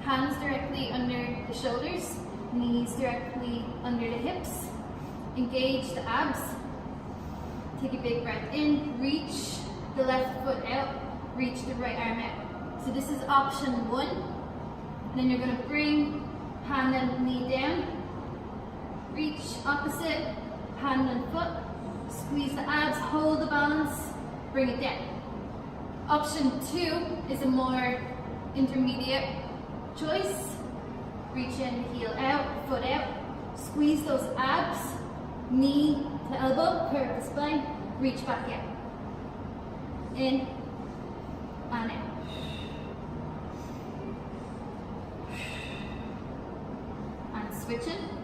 Hands directly under the shoulders, knees directly under the hips. Engage the abs. Take a big breath in, reach the left foot out, reach the right arm out. So this is option one. And then you're going to bring hand and knee down, reach opposite, hand and foot, squeeze the abs, hold the balance, bring it down. Option two is a more intermediate choice. Reach in, heel out, foot out, squeeze those abs, knee to elbow, curve the spine, reach back out. In and out. And switching.